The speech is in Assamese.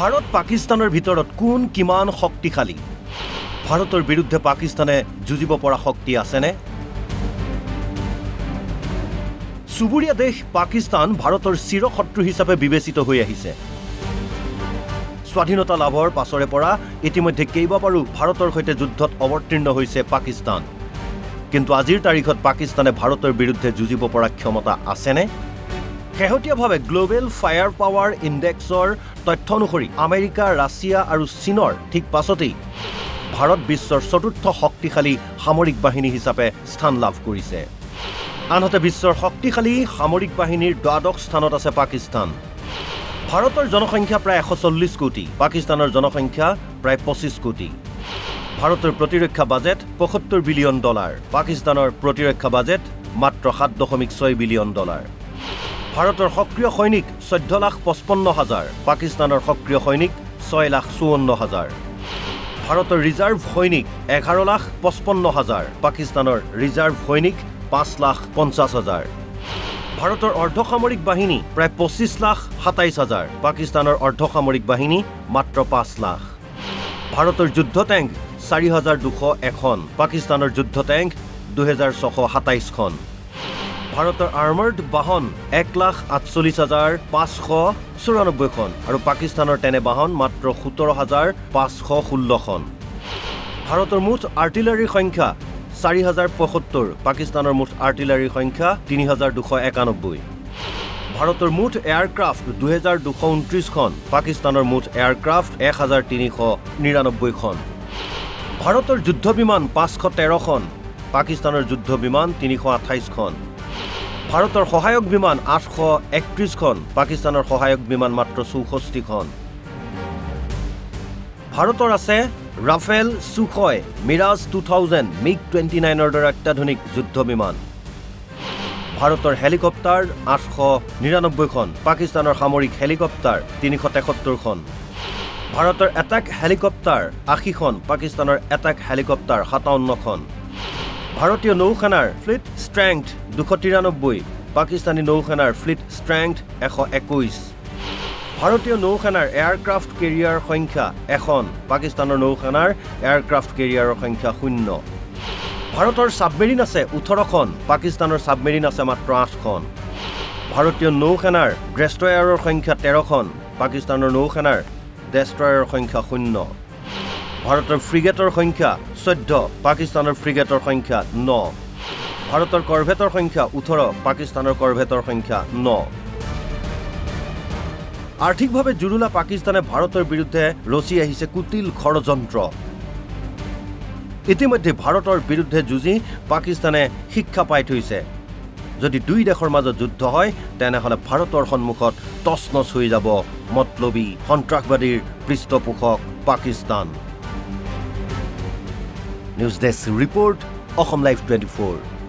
ভাৰত পাকিস্তানৰ ভিতৰত কোন কিমান শক্তিশালী ভাৰতৰ বিৰুদ্ধে পাকিস্তানে যুঁজিব পৰা শক্তি আছেনে সুবুৰীয়া দেশ পাকিস্তান ভাৰতৰ চিৰশত্ৰু হিচাপে বিবেচিত হৈ আহিছে স্বাধীনতা লাভৰ পাছৰে পৰা ইতিমধ্যে কেইবাবাৰো ভাৰতৰ সৈতে যুদ্ধত অৱতীৰ্ণ হৈছে পাকিস্তান কিন্তু আজিৰ তাৰিখত পাকিস্তানে ভাৰতৰ বিৰুদ্ধে যুঁজিব পৰা ক্ষমতা আছেনে শেহতীয়াভাৱে গ্লোবেল ফায়াৰ পাৱাৰ ইনডেক্সৰ তথ্য অনুসৰি আমেৰিকা ৰাছিয়া আৰু চীনৰ ঠিক পাছতেই ভাৰত বিশ্বৰ চতুৰ্থ শক্তিশালী সামৰিক বাহিনী হিচাপে স্থান লাভ কৰিছে আনহাতে বিশ্বৰ শক্তিশালী সামৰিক বাহিনীৰ দ্বাদশ স্থানত আছে পাকিস্তান ভাৰতৰ জনসংখ্যা প্ৰায় 140 কোটি পাকিস্তানৰ জনসংখ্যা প্ৰায় 25 কোটি ভাৰতৰ প্ৰতিৰক্ষা বাজেট $75 বিলিয়ন পাকিস্তানৰ প্ৰতিৰক্ষা বাজেট মাত্ৰ $7.6 বিলিয়ন ভাৰতৰ সক্ৰিয় সৈনিক 14,55,000 পাকিস্তানৰ সক্ৰিয় সৈনিক 6,54,000 ভাৰতৰ ৰিজাৰ্ভ সৈনিক 11,55,000 পাকিস্তানৰ ৰিজাৰ্ভ সৈনিক 5,50,000 ভাৰতৰ অৰ্ধসামৰিক বাহিনী প্ৰায় 25,27,000 পাকিস্তানৰ অৰ্ধসামৰিক বাহিনী মাত্ৰ 5 লাখ ভাৰতৰ যুদ্ধ টেংক 4,201খন পাকিস্তানৰ যুদ্ধ টেংক 2,627 খন ভাৰতৰ আৰ্মাৰ্ড বাহন 1,48,594 খন আৰু পাকিস্তানৰ তেনে বাহন মাত্ৰ 17,516 খন ভাৰতৰ মুঠ আৰ্টিলাৰীৰ সংখ্যা 4,075 পাকিস্তানৰ মুঠ আৰ্টিলাৰীৰ সংখ্যা 3,291 ভাৰতৰ মুঠ এয়াৰক্ৰাফ্ট 2,229 খন পাকিস্তানৰ মুঠ এয়াৰক্ৰাফ্ট 1,399 খন ভাৰতৰ যুদ্ধ বিমান 513 খন পাকিস্তানৰ যুদ্ধ বিমান 328 খন ভাৰতৰ সহায়ক বিমান 831 খন পাকিস্তানৰ সহায়ক বিমান মাত্ৰ 64 খন ভাৰতৰ আছে ৰাফেল সুখয় মিৰাজ 2000 MiG-29 ৰ দৰে অত্যাধুনিক যুদ্ধ বিমান ভাৰতৰ হেলিকপ্টাৰ 899 খন পাকিস্তানৰ সামৰিক হেলিকপ্টাৰ 373 খন ভাৰতৰ এটাক হেলিকপ্টাৰ 80 খন পাকিস্তানৰ এটাক হেলিকপ্টাৰ 57 খন ভাৰতীয় নৌসেনাৰ ফ্লিট ষ্ট্ৰেংথ 293 পাকিস্তানী নৌসেনাৰ ফ্লিট ষ্ট্ৰেংথ 121 ভাৰতীয় নৌসেনাৰ এয়াৰক্ৰাফ্ট কেৰিয়াৰ সংখ্যা 1খন পাকিস্তানৰ নৌসেনাৰ এয়াৰক্ৰাফ্ট কেৰিয়াৰৰ সংখ্যা 0 ভাৰতৰ সাবমেৰিন আছে 18খন পাকিস্তানৰ সাবমেৰিন আছে মাত্ৰ 8খন ভাৰতীয় নৌসেনাৰ ডেষ্ট্ৰয়াৰৰ সংখ্যা 13খন পাকিস্তানৰ নৌসেনাৰ ডেষ্ট্ৰয়াৰৰ সংখ্যা 0 ভাৰতৰ ফ্ৰিগেটৰ সংখ্যা 14 পাকিস্তানৰ ফ্ৰিগেটৰ সংখ্যা 9 ভাৰতৰ কৰভেটৰ সংখ্যা 18 পাকিস্তানৰ কৰভেটৰ সংখ্যা 9 আৰ্থিকভাৱে জুৰুলা পাকিস্তানে ভাৰতৰ বিৰুদ্ধে ৰচি আহিছে কুটিল ষড়যন্ত্ৰ ইতিমধ্যে ভাৰতৰ বিৰুদ্ধে যুঁজি পাকিস্তানে শিক্ষা পাই থৈছে যদি দুই দেশৰ মাজত যুদ্ধ হয় তেনেহলে ভাৰতৰ সন্মুখত তছনছ হৈ যাব মতলবী সন্ত্ৰাসবাদীৰ পৃষ্ঠপোষক Pakistan news desk report Assam live 24